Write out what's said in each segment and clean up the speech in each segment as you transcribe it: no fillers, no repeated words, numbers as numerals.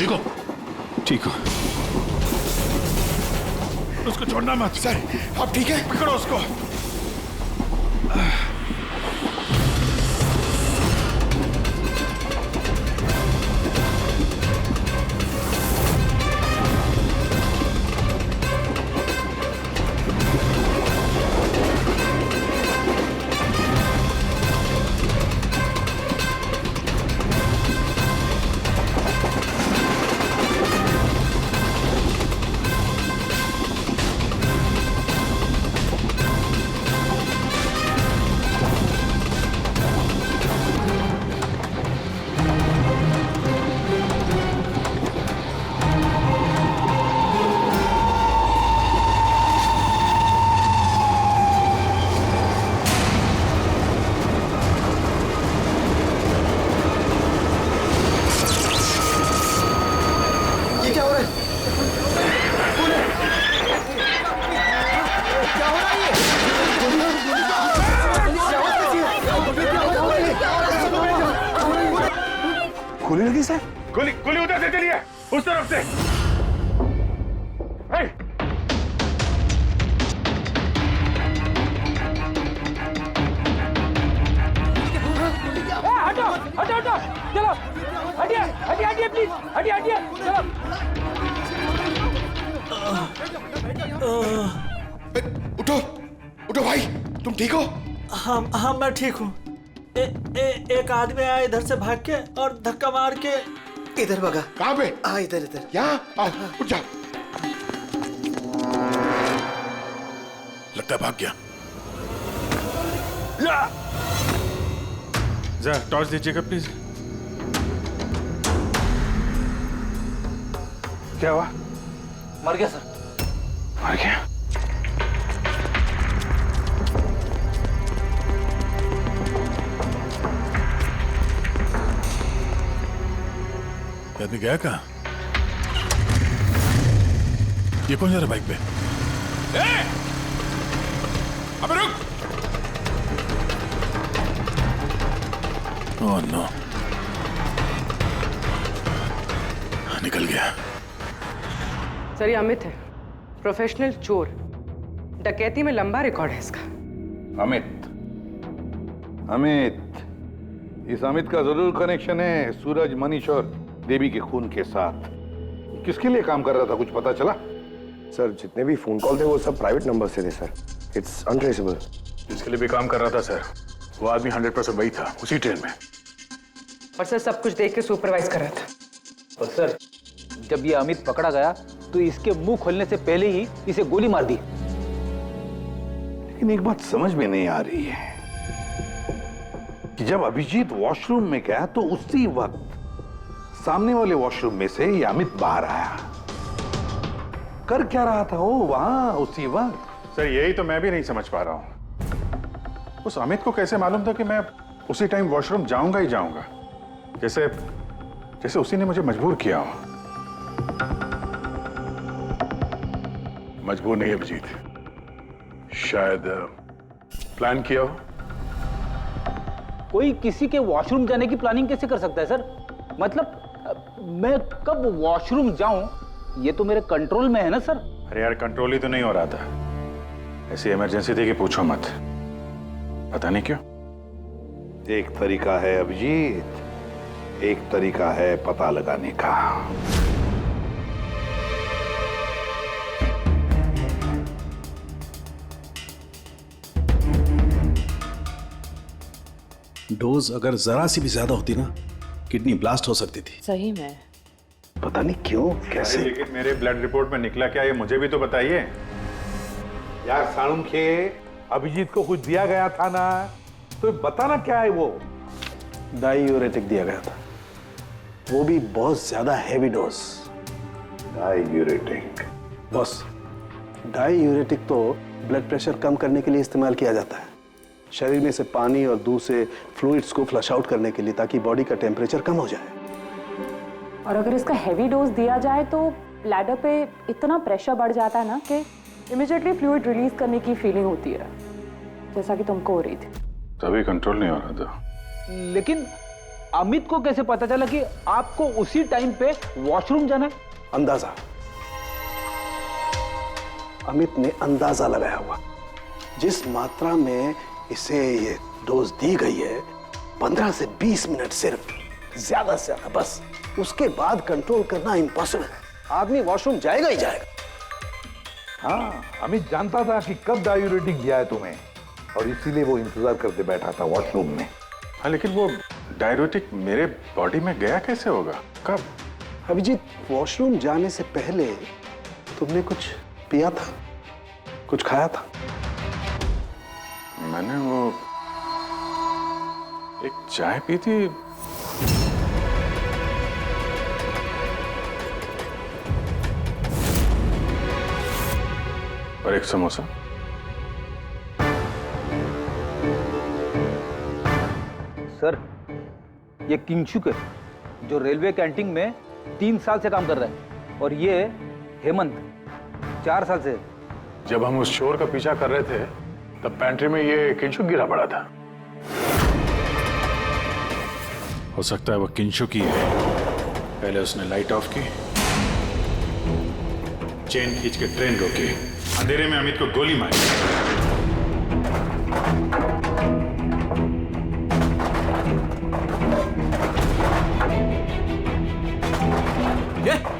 ठीक हो? ठीक हो। उसको छोड़ना मत। सर आप ठीक है? पकड़ो उसको। गोली लगी सर? गोली गोली उधर से चलिए, उस तरफ से। हे! हटो हटो हटो, चलो हटिए हटिए हटिए प्लीज, हटिए हटिए चलो। उठो उठो भाई, तुम ठीक हो? हाँ हाँ मैं ठीक हूँ। एक आदमी आया इधर से भाग के और धक्का मार के इधर भागा। कहाँ पे? इधर इधर। यहाँ आओ, उठ जाओ। लगता है भाग गया। जरा टॉर्च दीजिएगा प्लीज। क्या हुआ? मर गया सर। मर गया? आदमी गया कहाँ? ये कौन जा रहा बाइक पे? अबे रुक! ओह नो, निकल गया। सर ये अमित है, प्रोफेशनल चोर। डकैती में लंबा रिकॉर्ड है इसका। अमित, इस अमित का जरूर कनेक्शन है सूरज, मनीष और देवी के खून के साथ। किसके लिए काम कर रहा था, कुछ पता चला? सर जितने भी फोन कॉल थे वो सब प्राइवेट नंबर से थे सर। It's untraceable. जिसके लिए भी काम कर रहा था सर, वो आदमी 100% वही था, उसी ट्रेन में। और सर सब कुछ देख के सुपरवाइज कर रहा था। और सर जब ये अमित पकड़ा गया तो इसके मुंह खोलने से पहले ही इसे गोली मार दी। लेकिन एक बात समझ में नहीं आ रही है कि जब अभिजीत वॉशरूम में गया तो उसी वक्त सामने वाले वॉशरूम में से ये अमित बाहर आया। कर क्या रहा था वो वहां उसी वक्त? सर यही तो मैं भी नहीं समझ पा रहा हूं। उस अमित को कैसे मालूम था कि मैं उसी टाइम वॉशरूम जाऊंगा ही जाऊंगा, जैसे जैसे उसी ने मुझे मजबूर किया हो। मजबूर नहीं अभिजीत, शायद प्लान किया हो। कोई किसी के वॉशरूम जाने की प्लानिंग कैसे कर सकता है सर? मतलब मैं कब वॉशरूम जाऊं ये तो मेरे कंट्रोल में है ना सर। अरे यार कंट्रोल ही तो नहीं हो रहा था, ऐसी इमरजेंसी थी कि पूछो मत। पता नहीं क्यों। एक तरीका है अभिजीत, एक तरीका है पता लगाने का। डोज अगर जरा सी भी ज्यादा होती ना, किडनी ब्लास्ट हो सकती थी। सही में पता नहीं क्यों, कैसे। लेकिन मेरे ब्लड रिपोर्ट में निकला क्या, ये मुझे भी तो बताइए। यार साळुंखे, अभिजीत को कुछ दिया गया था ना, तो बताना क्या है वो? डायूरेटिक दिया गया था, वो भी बहुत ज्यादा heavy dose. Diuretic? Boss, diuretic तो ब्लड प्रेशर कम करने के लिए इस्तेमाल किया जाता है, शरीर में से पानी और दूध से फ्लूइड्स को फ्लश आउट करने के लिए, ताकि बॉडी का टेम्परेचर कम हो जाए। और अगर इसका हैवी डोज दिया जाए तो ब्लैडर पे इतना प्रेशर बढ़ जाता है ना कि इमीडिएटली फ्लूइड रिलीज करने की फीलिंग होती है, जैसा कि तुमको हो रही थी। तभी कंट्रोल नहीं हो रहा था। लेकिन अमित को कैसे पता चला कि आपको उसी टाइम पे वॉशरूम जाना है? अंदाजा, अमित ने अंदाजा लगाया हुआ। जिस मात्रा में इसे ये डोज दी गई है, 15 से 20 मिनट सिर्फ, ज्यादा से ज्यादा, बस उसके बाद कंट्रोल करना इम्पॉसिबल है। आदमी वॉशरूम जाएगा ही जाएगा। हाँ, अमित जानता था कि कब डायूरेटिक दिया है तुम्हें, और इसीलिए वो इंतजार करते बैठा था वॉशरूम में। हाँ, लेकिन वो डायरेटिक मेरे बॉडी में गया कैसे होगा? कब? अभिजीत, वॉशरूम जाने से पहले तुमने कुछ पिया था, कुछ खाया था? मैंने वो एक चाय पी थी। और एक समोसा। सर, ये किंगशुक है जो रेलवे कैंटीन में 3 साल से काम कर रहा है, और ये हेमंत 4 साल से। जब हम उस चोर का पीछा कर रहे थे तब पेंट्री में ये किंशुक गिरा पड़ा था। हो सकता है वो किंशुक ही है। पहले उसने लाइट ऑफ की, चेन खींच के ट्रेन रोकी, अंधेरे में अमित को गोली मारी।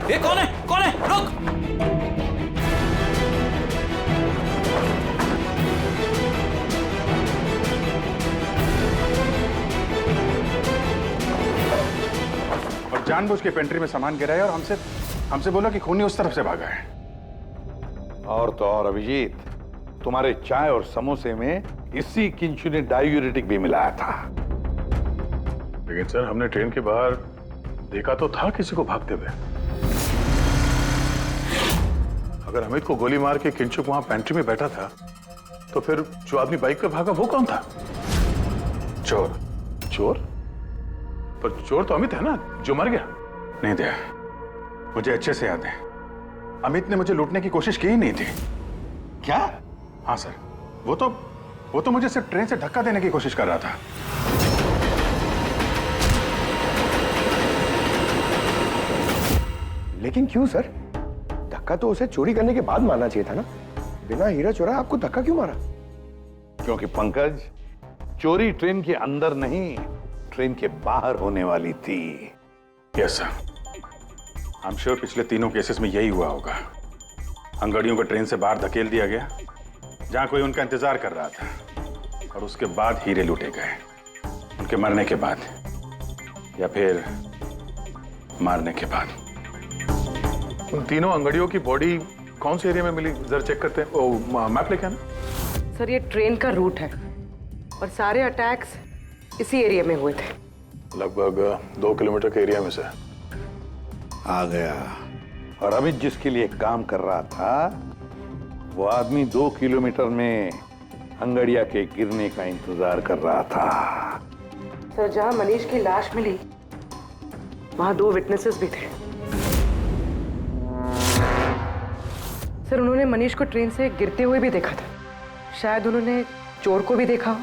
ये कौन है? कौन है? रुक! और जानबूझ के पेंट्री में सामान गिराया और हमसे बोला कि खूनी उस तरफ से भागा है। और तो और अभिजीत, तुम्हारे चाय और समोसे में इसी किंचु ने डायूरेटिक भी मिलाया था। लेकिन सर, हमने ट्रेन के बाहर देखा तो था किसी को भागते हुए। अगर अमित को गोली मार के किंचुक वहां पेंट्री में बैठा था, तो फिर जो आदमी बाइक पे भागा वो कौन था? चोर। चोर? पर चोर तो अमित है ना, जो मर गया। नहीं दया, मुझे अच्छे से याद है, अमित ने मुझे लूटने की कोशिश की ही नहीं थी। क्या? हाँ सर, वो तो मुझे सिर्फ ट्रेन से धक्का देने की कोशिश कर रहा था। लेकिन क्यों सर? धक्का तो उसे चोरी करने के बाद मारना चाहिए था ना। बिना हीरा चुराए आपको धक्का क्यों मारा? क्योंकि पंकज, चोरी ट्रेन के अंदर नहीं, ट्रेन के बाहर होने वाली थी। Yes sir, I am sure पिछले तीनों केसेस में यही हुआ होगा। अंगड़ियों को ट्रेन से बाहर धकेल दिया गया जहां कोई उनका इंतजार कर रहा था, और उसके बाद हीरे लूटे गए, उनके मरने के बाद या फिर मारने के बाद। उन तीनों अंगड़ियों की बॉडी कौन से एरिया में मिली, जरा चेक करते हैं। ओ, मैप लेके आना। सर, ये ट्रेन का रूट है और सारे अटैक्स इसी एरिया में हुए थे। लगभग 2 किलोमीटर के एरिया में से आ गया। और अमित जिसके लिए काम कर रहा था, वो आदमी 2 किलोमीटर में अंगड़िया के गिरने का इंतजार कर रहा था। सर, जहां मनीष की लाश मिली वहां 2 विटनेसेस भी थे। सर, उन्होंने मनीष को ट्रेन से गिरते हुए भी देखा था। शायद उन्होंने चोर को भी देखा हो।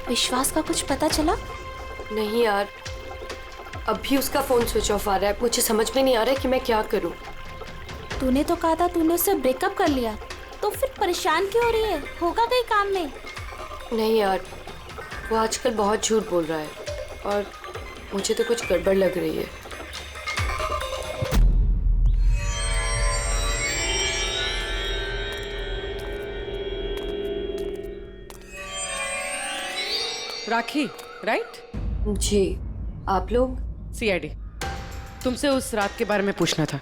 विश्वास का कुछ पता चला? नहीं यार, अभी उसका फोन स्विच ऑफ आ रहा है। मुझे समझ में नहीं आ रहा है कि मैं क्या करूं। तूने तो कहा था तूने उससे ब्रेकअप कर लिया, तो फिर परेशान क्यों हो रही है? होगा कहीं काम में? नहीं यार, वो आजकल बहुत झूठ बोल रहा है और मुझे तो कुछ गड़बड़ लग रही है। राखी, राइट? जी, आप लोग? सीआईडी। तुमसे उस रात के बारे में पूछना था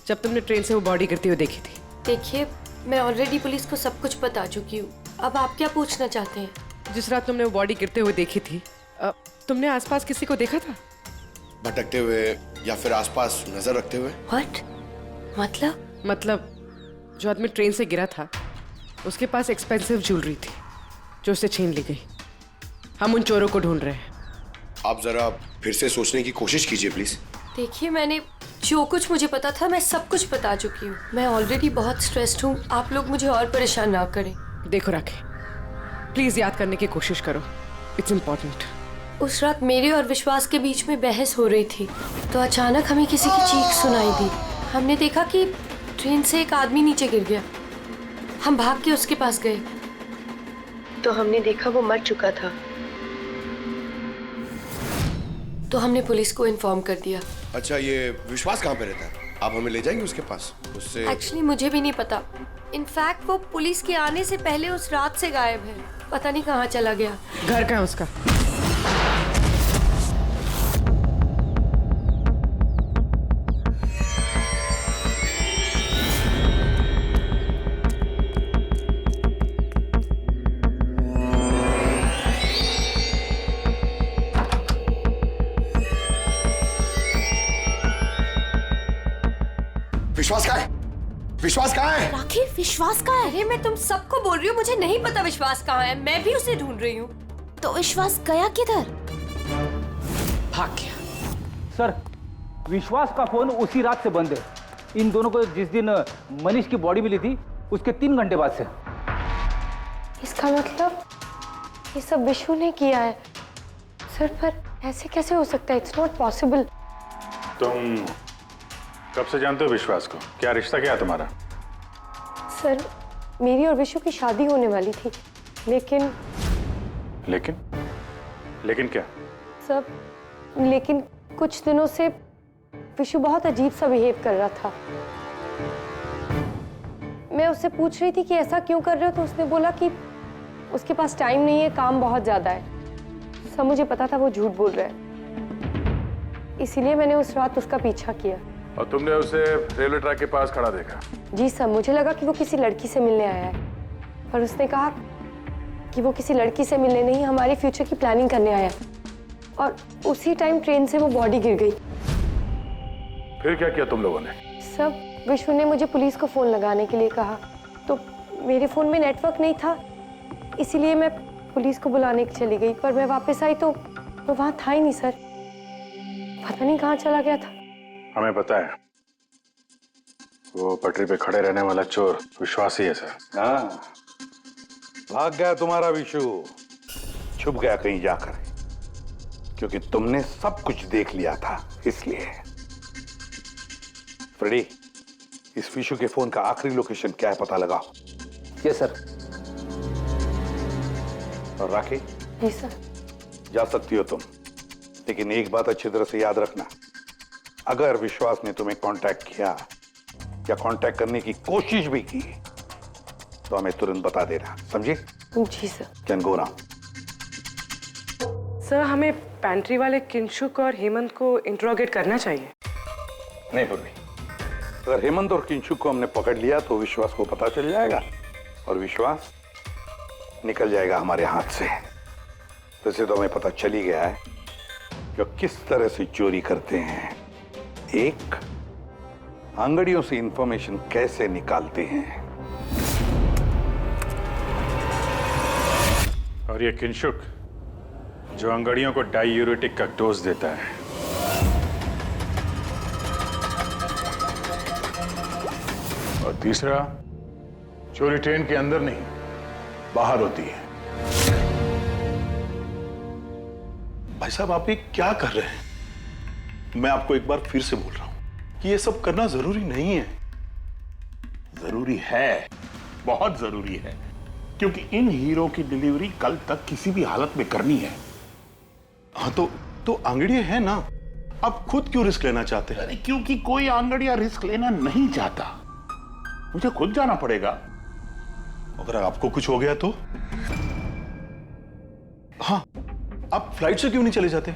जब तुमने ट्रेन से वो बॉडी गिरती हुई देखी थी। देखिए, मैं ऑलरेडी पुलिस को सब कुछ बता चुकी हूँ। अब आप क्या पूछना चाहते हैं? जिस रात तुमने वो बॉडी गिरते हुए देखी थी, तुमने आसपास किसी को देखा था? भटकते हुए या फिर आसपास नजर रखते हुए? व्हाट? मतलब जो आदमी ट्रेन से गिरा था उसके पास एक्सपेंसिव ज्वेलरी थी जो उससे छीन ली गई। हम उन चोरों को ढूंढ रहे हैं। आप जरा फिर से सोचने की कोशिश कीजिए प्लीज। देखिए, मैंने जो कुछ मुझे पता था मैं सब कुछ बता चुकी हूँ। मैं ऑलरेडी बहुत स्ट्रेस्ड हूँ। आप लोग मुझे और परेशान ना करें। देखो राखी, प्लीज याद करने की कोशिश करो, इट्स इम्पोर्टेंट। उस रात मेरे और विश्वास के बीच में बहस हो रही थी तो अचानक हमें किसी की चीख सुनाई दी। हमने देखा कि ट्रेन से एक आदमी नीचे गिर गया। हम भाग के उसके पास गए तो हमने देखा वो मर चुका था। तो हमने पुलिस को इन्फॉर्म कर दिया। अच्छा, ये विश्वास कहाँ पे रहता है? आप हमें ले जाएंगे उसके पास? उससे एक्चुअली मुझे भी नहीं पता। इनफैक्ट वो पुलिस के आने से पहले उस रात से गायब है। पता नहीं कहाँ चला गया। घर कहाँ है उसका? विश्वास कहाँ है? विश्वास कहाँ है? राखी, विश्वास कहाँ है? अरे मैं तुम सबको बोल रही हूँ, मुझे नहीं पता विश्वास कहाँ है। मैं भी उसे ढूंढ रही हूँ। तो विश्वास गया किधर? भाग गया। सर, विश्वास का फोन उसी रात से बंद है। इन दोनों को जिस दिन मनीष की बॉडी मिली थी उसके 3 घंटे बाद से। इसका मतलब ये सब विशु ने किया है। सर, पर ऐसे कैसे हो सकता है? It's not possible. तुम कब से जानते हो विश्वास को? क्या रिश्ता क्या है तुम्हारा? सर, मेरी और विशु की शादी होने वाली थी, लेकिन क्या? सब लेकिन कुछ दिनों से विशु बहुत अजीब सा बिहेव कर रहा था। मैं उससे पूछ रही थी कि ऐसा क्यों कर रहे हो, तो उसने बोला कि उसके पास टाइम नहीं है, काम बहुत ज्यादा है। सब मुझे पता था वो झूठ बोल रहा है, इसीलिए मैंने उस रात उसका पीछा किया। और तुमने उसे रेलवे ट्रैक के पास खड़ा देखा? जी सर, मुझे लगा कि वो किसी लड़की से मिलने आया है, पर उसने कहा कि वो किसी लड़की से मिलने नहीं, हमारे फ्यूचर की प्लानिंग करने आया। और उसी टाइम ट्रेन से वो बॉडी गिर गई। फिर क्या किया तुम लोगों ने? सब विशु ने मुझे पुलिस को फोन लगाने के लिए कहा, तो मेरे फोन में नेटवर्क नहीं था, इसीलिए मैं पुलिस को बुलाने चली गई। पर मैं वापस आई तो वो वहां था ही नहीं सर। पता नहीं कहाँ चला गया था। हमें पता है, वो पटरी पे खड़े रहने वाला चोर विश्वास ही है सर। हाँ, भाग गया तुम्हारा विशु, छुप गया कहीं जाकर, क्योंकि तुमने सब कुछ देख लिया था इसलिए। फ्रेडी, इस विशु के फोन का आखिरी लोकेशन क्या है पता लगाओ। Yes sir. और राखी? जी सर। जा सकती हो तुम, लेकिन एक बात अच्छी तरह से याद रखना, अगर विश्वास ने तुम्हें कांटेक्ट किया या कांटेक्ट करने की कोशिश भी की तो हमें तुरंत बता देना, समझे? जी sir. Can go now. Sir, हमें पैंट्री वाले किंशुक और हेमंत को इंट्रोगेट करना चाहिए। नहीं पूर्वी, अगर हेमंत और किंशुक को हमने पकड़ लिया तो विश्वास को पता चल जाएगा और विश्वास निकल जाएगा हमारे हाथ से। वैसे तो हमें पता चल ही गया है कि किस तरह से चोरी करते हैं, एक अंगड़ियों से इंफॉर्मेशन कैसे निकालते हैं। और ये किंशुक जो अंगड़ियों को डायूरेटिक का डोज देता है। और तीसरा, चोरी ट्रेन के अंदर नहीं बाहर होती है। भाई साहब, आप ये क्या कर रहे हैं? मैं आपको एक बार फिर से बोल रहा हूं कि ये सब करना जरूरी नहीं है। जरूरी है, बहुत जरूरी है, क्योंकि इन हीरो की डिलीवरी कल तक किसी भी हालत में करनी है। हाँ, तो आंगड़िया है ना, आप खुद क्यों रिस्क लेना चाहते हैं? अरे क्योंकि कोई आंगड़िया रिस्क लेना नहीं चाहता, मुझे खुद जाना पड़ेगा। अगर आपको कुछ हो गया तो? हाँ, आप फ्लाइट से क्यों नहीं चले जाते?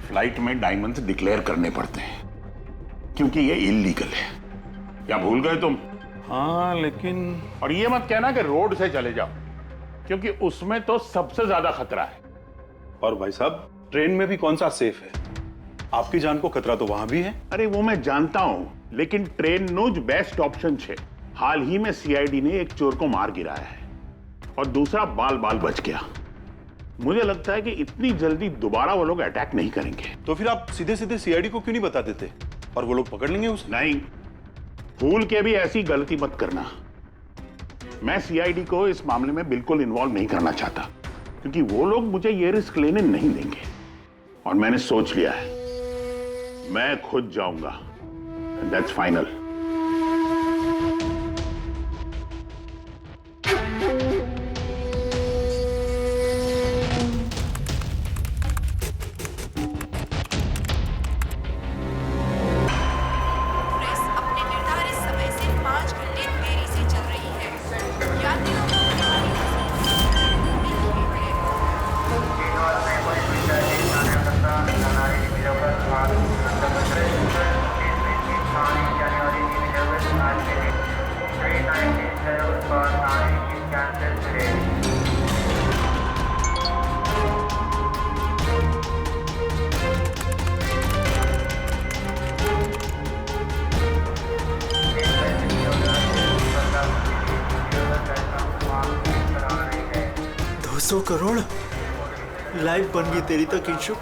फ्लाइट में डायमंड्स डिक्लेयर करने पड़ते हैं, क्योंकि ये इलीगल है। क्या भूल गए तुम? हाँ, लेकिन और ये मत कहना कि रोड से चले जाओ, क्योंकि उसमें तो सबसे ज्यादा खतरा है। और भाई साहब, ट्रेन में भी कौन सा सेफ है? आपकी जान को खतरा तो वहां भी है। अरे वो मैं जानता हूं, लेकिन ट्रेन नो જ બેસ્ટ ઓપ્શન છે। हाल ही में सीआईडी ने एक चोर को मार गिराया है और दूसरा बाल बाल बच गया। मुझे लगता है कि इतनी जल्दी दोबारा वो लोग अटैक नहीं करेंगे। तो फिर आप सीधे सीधे सीआईडी को क्यों नहीं बता देते और वो लोग पकड़ लेंगे उसे? नहीं, भूल के भी ऐसी गलती मत करना। मैं सीआईडी को इस मामले में बिल्कुल इन्वॉल्व नहीं करना चाहता, क्योंकि वो लोग मुझे ये रिस्क लेने नहीं देंगे। और मैंने सोच लिया है, मैं खुद जाऊंगा। That's final. करोड़ लाइव बन गई तेरी तो किंशु।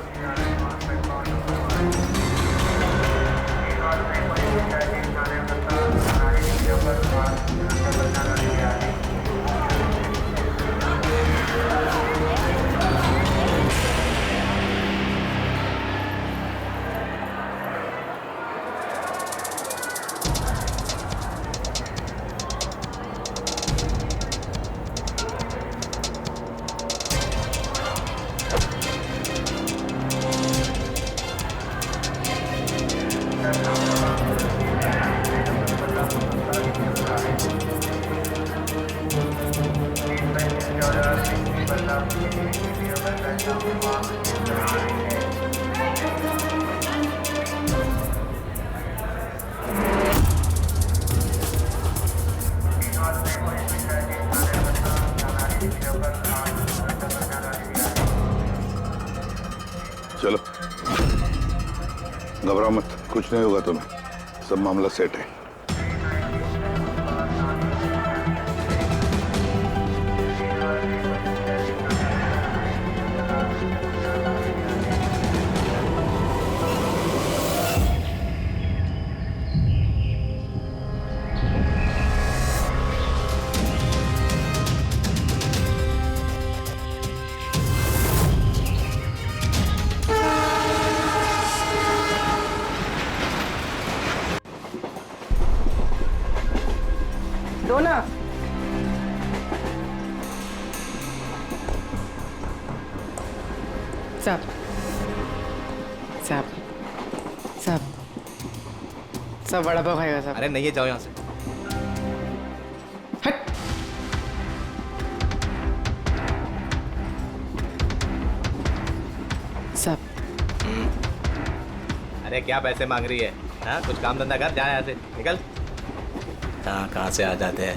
चलो, घबराओ मत, कुछ नहीं होगा तुम्हें, सब मामला सेट है। डोना, साहब साहब साहब सब वड़ा पाव खाएगा साहब। अरे नहीं है, जाओ यहाँ से। हट। साहब। अरे क्या पैसे मांग रही है? हाँ, कुछ काम धंधा कर, जा यहाँ से, निकल। कहाँ से आ जाते हैं।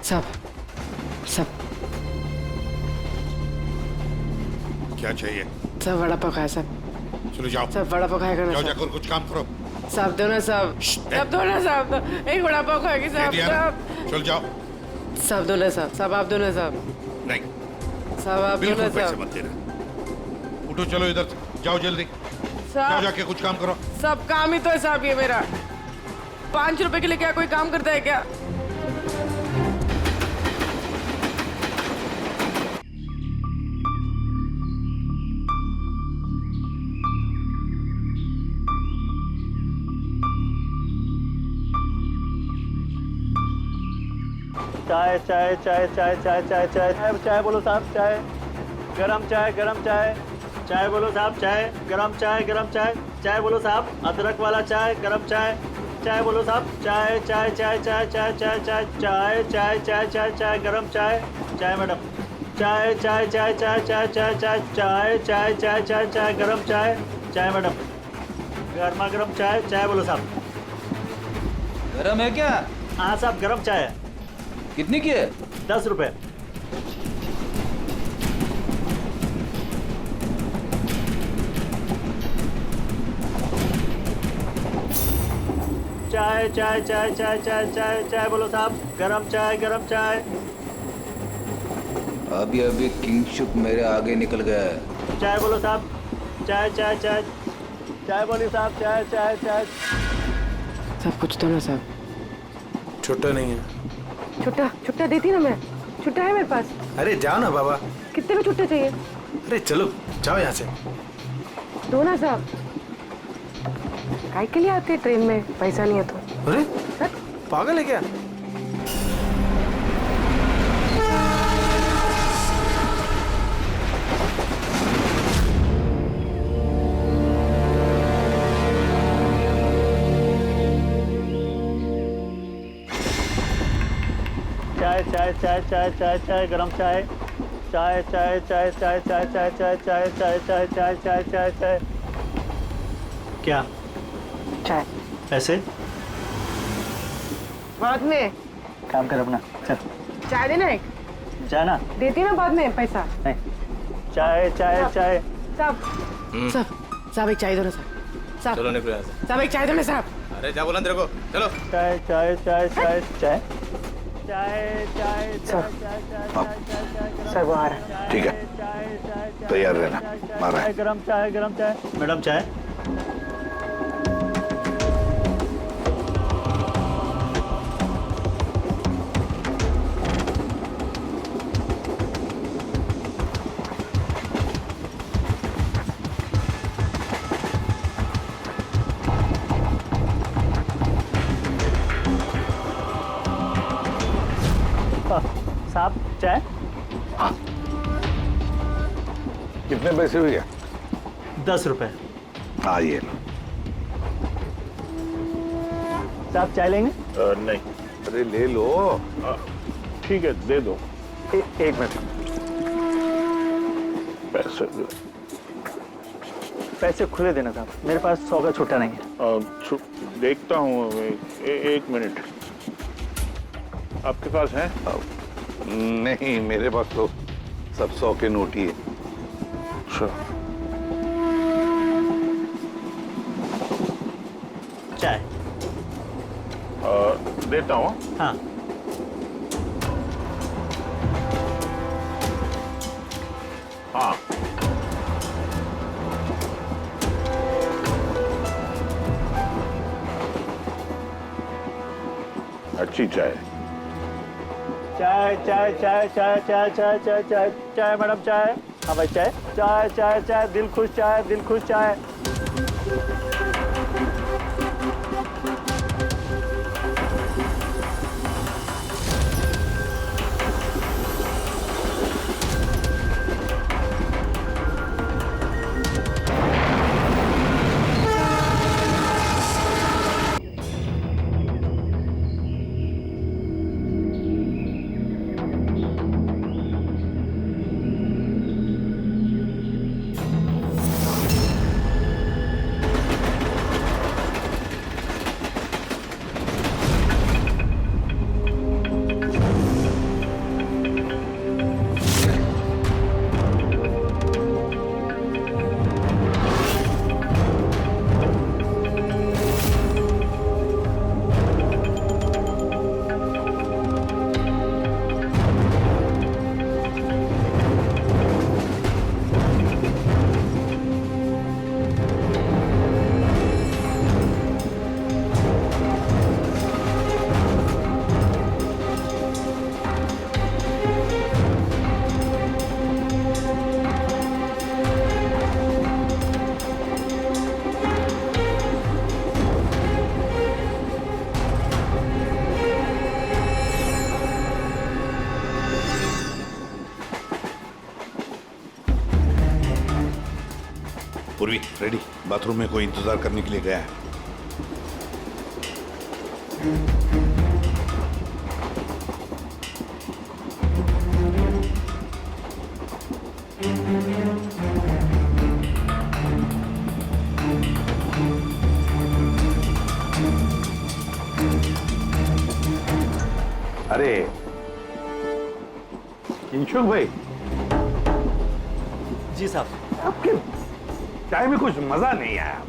सब क्या चाहिए? सब वड़ा पाव खाया सब। चलो जाओ, सब वड़ा पाव खाया करो। जाओ जाकर कुछ काम करो। साहब दो ना साहब, सब दो ना साहब, एक वड़ा पाव खाएगी साहब। चल जाओ। साहब दो ना साहब, सब आप दो ना साहब। नहीं साहब आप दो ना पैसे साहब। मत देना। उठो, चलो इधर जाओ, जल्दी जाओ, जाके कुछ काम करो। सब काम ही तो है साहब ये मेरा। 5 रुपए के लिए क्या कोई काम करता है क्या? चाय चाय चाय चाय चाय चाय चाय चाय चाय बोलो साहब, चाय गरम चाय, गरम चाय, चाय बोलो साहब, चाय गरम चाय, गरम चाय, चाय बोलो साहब, अदरक वाला चाय, गरम चाय, चाय बोलो साहब, चाय चाय चाय चाय चाय चाय चाय चाय चाय चाय चाय चाय गरम चाय, चाय मैडम, चाय चाय चाय चाय चाय चाय चाय चाय चाय चाय चाय चाय गरम चाय, चाय मैडम, गर्मा गर्म चाय, चाय बोलो साहब। गरम है क्या? हाँ साहब, गरम चाय है। कितनी की है? 10 रुपए। चाय चाय चाय चाय चाय चाय चाय बोलो साहब, गरम चाय गरम चाय। अभी अभी किंगशुक मेरे आगे निकल गया है। चाय बोलो साहब, चाय चाय चाय चाय बोलिए साहब, चाय चाय चाय। सब कुछ तो ना साहब। छुट्टा नहीं है। छुट्टा देती ना मैं। छुट्टा है मेरे पास। अरे जाओ ना बाबा। कितने में छुट्टा चाहिए? अरे चलो जाओ यहाँ से। दो ना साहब। काय के लिए आते हैं ट्रेन में? पैसा नहीं है तो। अरे पागल है क्या? चाय चाय चाय चाय चाय चाय गरम चाय। चाय चाय चाय चाय चाय चाय चाय चाय चाय चाय चाय चाय चाय चाय। क्या? चाय। पैसे? बाद में। काम कर अपना, चल। चाय देना एक। जाना। देती ना बाद में पैसा। नहीं। चाय चाय चाय। साहब एक चाय दो ना साहब। चलो निकलो यहाँ से। साहब एक चाय दो ना साहब। अरे जा बोला तेरे को, चलो। चाय चाय चाय चाय चाय चाय चाय चाय चाय। सर वो आ रहा है। ठीक है, तैयार रहना। मारा है। गरम चाय गरम चाय। मैडम चाय। साहब चाय। हाँ। कितने पैसे हुए? 10 रुपए। हाँ ये लो। साहब चाय लेंगे? नहीं। अरे ले लो। ठीक है, दे दो। एक मिनट। पैसे खुले देना साहब, मेरे पास 100 का छुट्टा नहीं है। देखता हूँ। एक मिनट। आपके पास है? नहीं, मेरे पास तो सब 100 के नोट ही है। चाय। देता हूँ। हाँ। हाँ। अच्छी चाय। चाय चाय चाय चाय चाय चाय चाय चाय चाय मैडम चाय। हाँ भाई चाय चाय चाय चाय दिल खुश चाय, दिल खुश चाय। पूर्वी रेडी। बाथरूम में कोई इंतजार करने के लिए गया है। अरे किंशुक भाई। जी साहब। आपके चाय में कुछ मजा नहीं आया।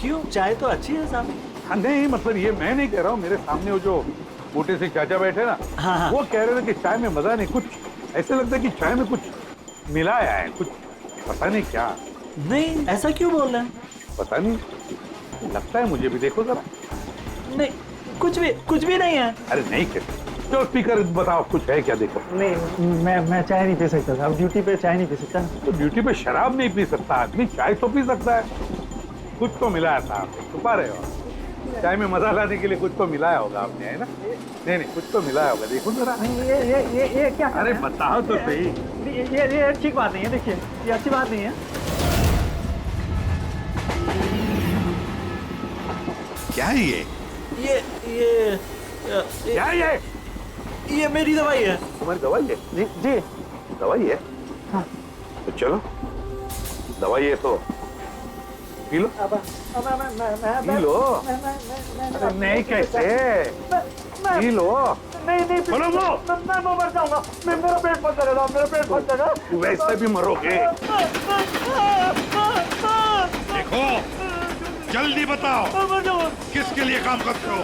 क्यों? चाय तो अच्छी है साहब। हाँ नहीं, मतलब ये मैं नहीं कह रहा हूँ, मेरे सामने वो जो मोटे से चाचा बैठे ना, वो कह रहे थे कि चाय में मजा नहीं, कुछ ऐसे लगता है कि चाय में कुछ मिलाया है, कुछ पता नहीं क्या। नहीं, ऐसा क्यों बोल रहे हैं? पता नहीं, लगता है मुझे भी, देखो जरा। नहीं, कुछ भी नहीं है। अरे नहीं कहते, चलो स्पीकर बताओ कुछ है क्या, देखो। नहीं, मैं चाय नहीं पी सकता साहब, ड्यूटी पे चाय नहीं पी सकता। तो ड्यूटी पे शराब नहीं पी सकता आदमी, चाय तो पी सकता है। कुछ तो मिलाया था आप, छुपा रहे हो। चाय में मजा लाने के लिए कुछ तो मिलाया होगा आपने, है ना? नहीं नहीं, कुछ तो मिलाया होगा, देखो जरा। ये क्या? अरे बताओ तो सही। ये ठीक बात नहीं है, देखिए, ये अच्छी बात नहीं है। क्या है ये? क्या है ये मेरी दवाई है। तुम्हारी दवाई है? जी दवाई है। हाँ। तो चलो, दवाई है तो पी लो। P low. अरे नहीं कैसे? P low. नहीं बोलो वो। मैं मर जाऊंगा, मेरा पेट फट जाएगा, मेरा पेट फट जाएगा। वैसे भी मरोगे। देखो, जल्दी बताओ, किसके लिए काम करते हो?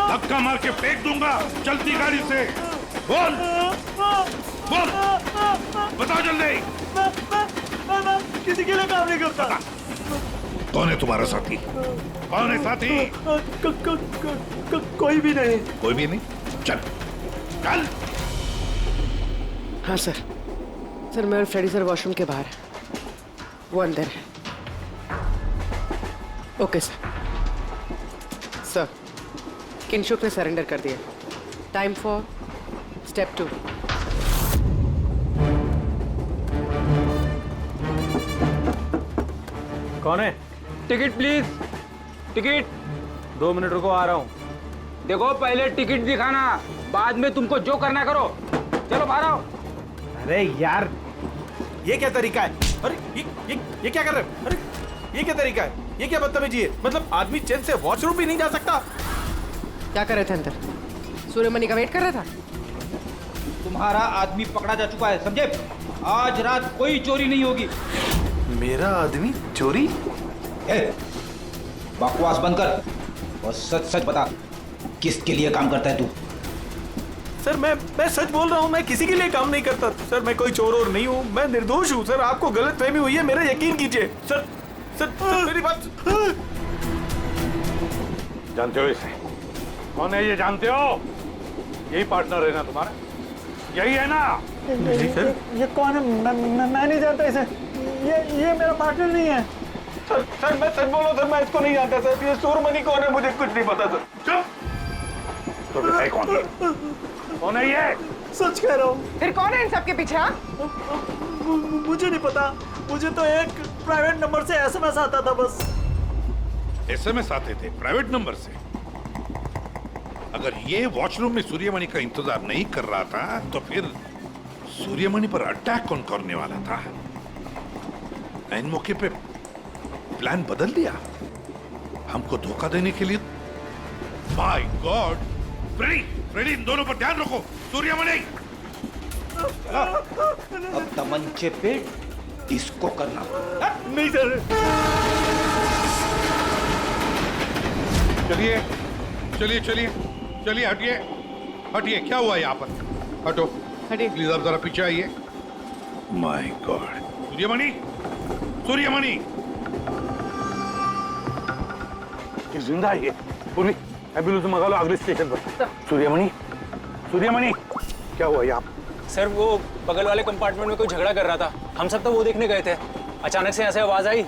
धक्का मार के फेंक दूंगा, चलती गाड़ी से। बोल, बताओ जल्दी। किसी के लिए काम नहीं करता। कौन है तुम्हारा साथी? कौन है साथी? कोई भी नहीं। कोई भी नहीं? चल। हाँ सर मैं और फ्रेडी सर वॉशरूम के बाहर है, वो अंदर है। ओके सर किंशुक ने सरेंडर कर दिया। Time for step 2। कौन है? Ticket please, ticket. 2 मिनट रुको, आ रहा हूँ। देखो पहले टिकट दिखाना, बाद में तुमको जो करना करो। चलो बाहर आओ। अरे यार, ये क्या तरीका है? अरे ये क्या कर रहे हो? अरे ये क्या तरीका है? ये क्या बदतमीजी है? मतलब आदमी चैन से वॉशरूम भी नहीं जा सकता? क्या कर रहे थे अंदर? सूर्यमणि का वेट कर रहा था। तुम्हारा आदमी पकड़ा जा चुका है, समझे? आज रात कोई चोरी नहीं होगी। मेरा आदमी चोरी? बकवास बंद कर और सच सच बता, किसके लिए काम करता है तू? सर मैं सच बोल रहा हूँ, मैं किसी के लिए काम नहीं करता सर। मैं कोई चोर और नहीं हूँ, मैं निर्दोष हूँ सर। आपको गलतफहमी हुई है, मेरा यकीन कीजिए सर। सर मेरी बात। जानते हो इसे? कौन है ये, जानते हो? यही पार्टनर है ना तुम्हारा? यही है ना? नहीं सर, ये कौन है? मैं नहीं जानता इसे। ये मेरा पार्टनर नहीं है सर। मैं सच बोल रहा हूँ सर, मैं इसको नहीं जानता सर। ये सूर्यमणि कौन है मुझे कुछ नहीं पता सर। चुप। तो बताए कौन है? कौन है ये? सच कह रहा हूँ। फिर कौन है इन सबके पीछे? मुझे नहीं पता, मुझे तो एक प्राइवेट नंबर से एसएमएस आता था बस। एसएमएस आते थे प्राइवेट नंबर से? अगर ये वॉशरूम में सूर्यमणि का इंतजार नहीं कर रहा था तो फिर सूर्यमणि पर अटैक कौन करने वाला था? इन मौके पे प्लान बदल दिया हमको धोखा देने के लिए। My God! फ्रेडी इन दोनों पर ध्यान रखो। सूर्यमणि अब तमंचे पे इसको करना। नहीं सर। चलिए चलिए चलिए चलिए, हटिए हटिए। क्या हुआ यहाँ पर? हटो, हटिए प्लीज। आप जरा पीछे आइए। My God! सूर्यमणि, सूर्यमणि जिंदा है ये। पूर्वी, एम्बुलेंस मंगा लो अगले स्टेशन पर। सूर्यमणि, सूर्यमणि क्या हुआ यहाँ? सर वो बगल वाले कंपार्टमेंट में कोई झगड़ा कर रहा था, हम सब तो वो देखने गए थे। अचानक से ऐसे आवाज आई,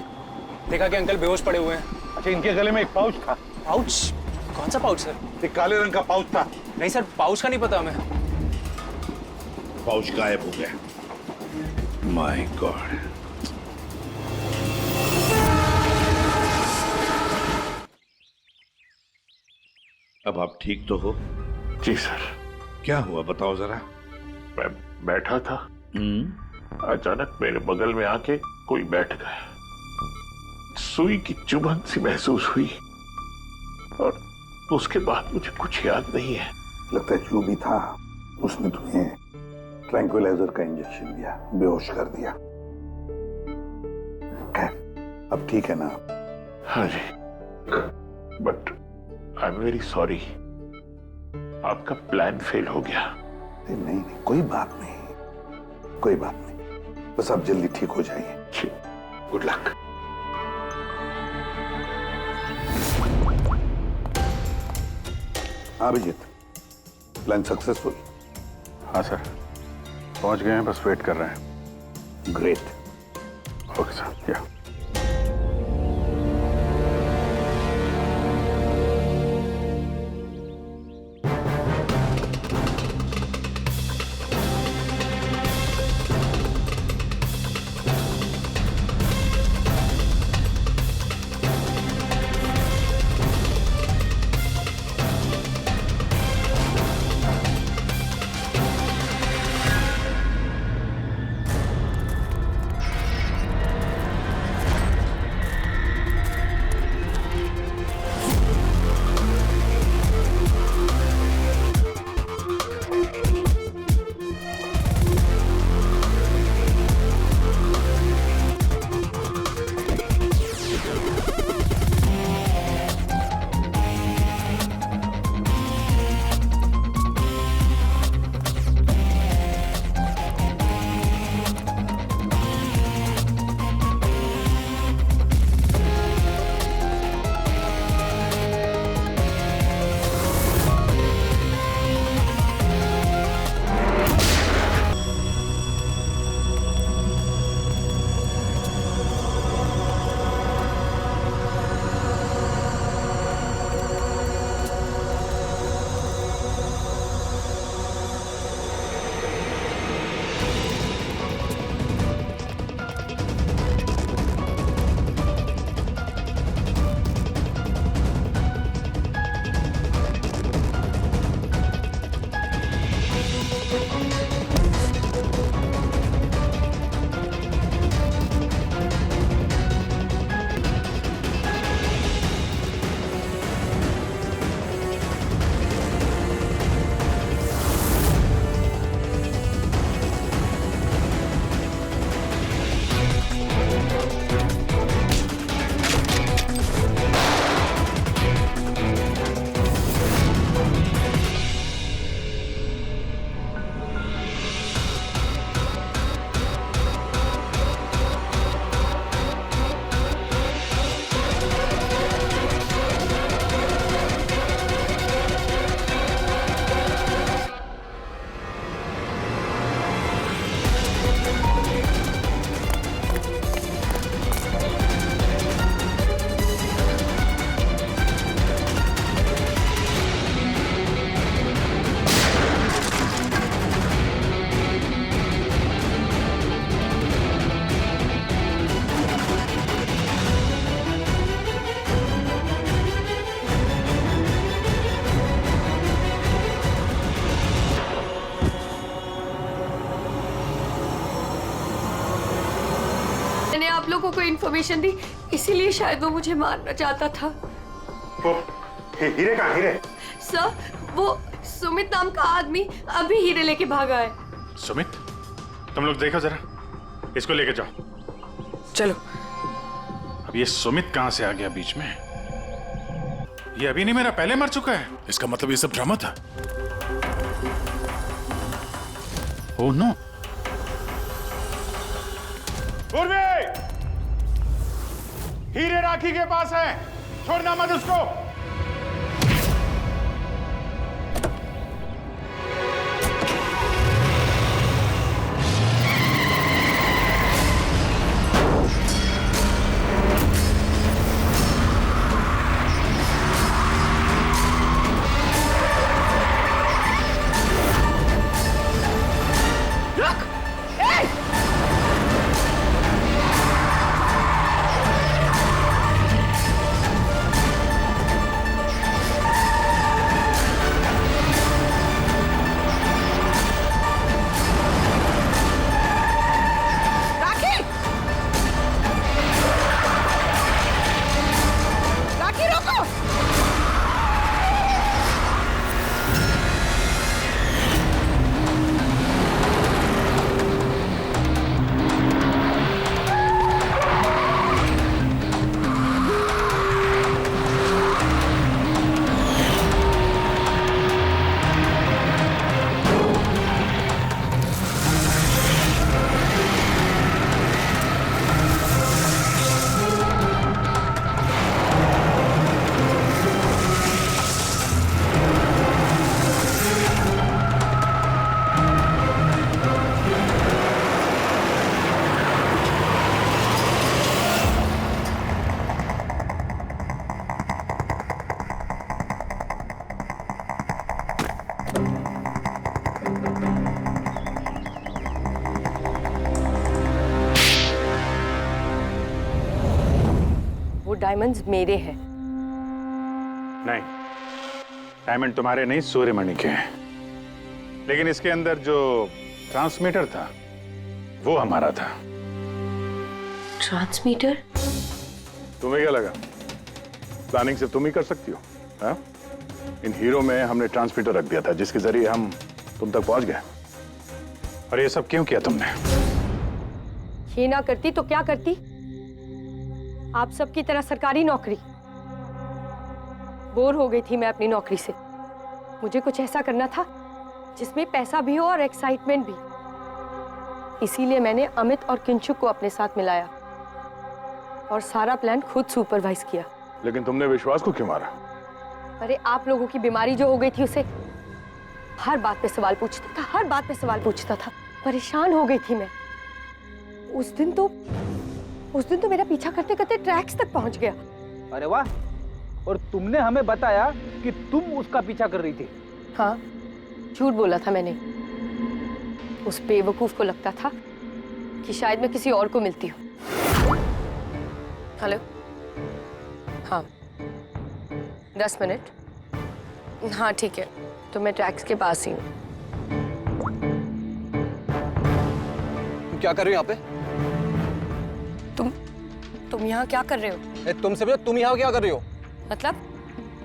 देखा कि अंकल बेहोश पड़े हुए हैं। अच्छा, इनके गले में एक पाउच था। पाउच? कौन सा पाउच सर? एक काले रंग का पाउच था। नहीं सर, पाउच का नहीं पता हमें। पाउच गायब हो गया। My God! अब आप ठीक तो हो? जी सर। क्या हुआ बताओ जरा। मैं बैठा था, अचानक मेरे बगल में आके कोई बैठ गया। सुई की चुभन सी महसूस हुई और उसके बाद मुझे कुछ याद नहीं है। लगता है जो भी था उसने तुम्हें ट्रैंक्विलाइजर का इंजेक्शन दिया, बेहोश कर दिया। खैर, अब ठीक है ना? हाँ जी। But I am very sorry, आपका प्लान फेल हो गया। नहीं, कोई बात नहीं, कोई बात नहीं, बस आप जल्दी ठीक हो जाइए। Good luck. हाँ अभिजीत, प्लान सक्सेसफुल? हाँ सर, पहुंच गए हैं, बस वेट कर रहे हैं। ग्रेट। Okay sir. या आप लोगों को इन्फॉर्मेशन दी, इसीलिए शायद वो मुझे मारना चाहता था। वो हीरे कहाँ? हीरे सर, वो सुमित नाम का आदमी अभी हीरे लेके भागा है। सुमित? तुम लोग देखो जरा, इसको लेके जाओ। चलो। अब ये सुमित कहां से आ गया बीच में? ये अभी नहीं मेरा पहले मर चुका है। इसका मतलब ये सब ड्रामा था। Oh no. पूर्वी, हीरे राखी के पास है, छोड़ना मत उसको। डायमंड्स मेरे हैं। नहीं, डायमंड तुम्हारे नहीं, सूर्यमणि के हैं। लेकिन इसके अंदर जो ट्रांसमीटर था वो हमारा था। ट्रांसमीटर? तुम्हें क्या लगा प्लानिंग सिर्फ तुम ही कर सकती हो? हाँ? इन हीरो में हमने ट्रांसमीटर रख दिया था जिसके जरिए हम तुम तक पहुंच गए। और ये सब क्यों किया तुमने? ये ना करती तो क्या करती? आप सबकी तरह सरकारी नौकरी। बोर हो गई थी मैं अपनी नौकरी से। मुझे कुछ ऐसा करना था जिसमें पैसा भी हो और एक्साइटमेंट भी। इसीलिए मैंने अमित और किंचुक को अपने साथ मिलाया और सारा प्लान खुद सुपरवाइज किया। लेकिन तुमने विश्वास को क्यों मारा? अरे आप लोगों की बीमारी जो हो गई थी उसे हर बात पे सवाल पूछता था, हर बात पे सवाल पूछता था। परेशान हो गई थी मैं। उस दिन तो मेरा पीछा करते करते ट्रैक्स तक पहुंच गया। अरे वाह! और तुमने हमें बताया कि तुम उसका पीछा कर रही थी। हाँ, झूठ बोला था मैंने। उस बेवकूफ को लगता था कि शायद मैं किसी और को मिलती हूँ। हेलो? हाँ, 10 मिनट। हाँ ठीक है, तो मैं ट्रैक्स के पास ही हूँ। क्या कर रही हो यहाँ पे? तुम यहाँ क्या कर रहे हो? तुमसे पूछा, तुम यहाँ क्या कर रही हो? मतलब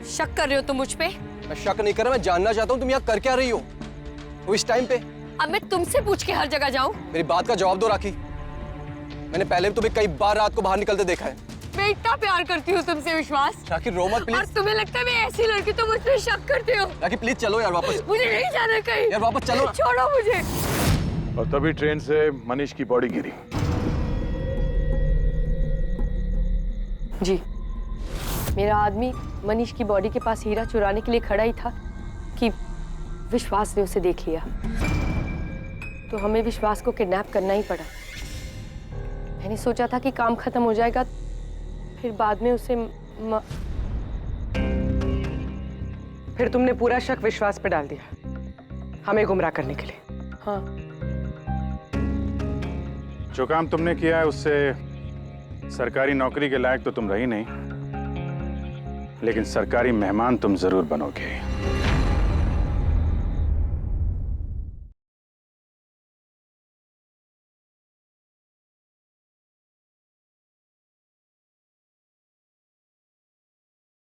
शक कर रहे हो तुम मुझ पे? मैं शक नहीं कर रहा, मैं जानना चाहता हूँ तुम यहाँ कर क्या रही हो वो इस टाइम पे। अब मैं तुमसे पूछ के हर जगह जाऊँ? मेरी बात का जवाब दो राखी। मैंने पहले भी तुम्हें कई बार रात को बाहर निकलते देखा है। मैं इतना प्यार करती हूँ तुमसे विश्वास। राखी रो मत प्लीज। और तुम्हें लगता है मैं ऐसी लड़की तो मुझ पे शक करते हो? राखी प्लीज चलो यार वापस। मुझे नहीं जाना कहीं। यार वापस चलो। छोड़ो मुझे। और तभी ट्रेन से मनीष की बॉडी गिरी। जी, मेरा आदमी मनीष की बॉडी के पास हीरा चुराने के लिए खड़ा ही था कि विश्वास ने उसे देख लिया। तो हमें विश्वास को किडनैप करना ही पड़ा। मैंने सोचा था कि काम खत्म हो जाएगा, फिर बाद में उसे फिर तुमने पूरा शक विश्वास पे डाल दिया, हमें गुमराह करने के लिए। हाँ। जो काम तुमने किया है उससे सरकारी नौकरी के लायक तो तुम रही नहीं, लेकिन सरकारी मेहमान तुम जरूर बनोगे।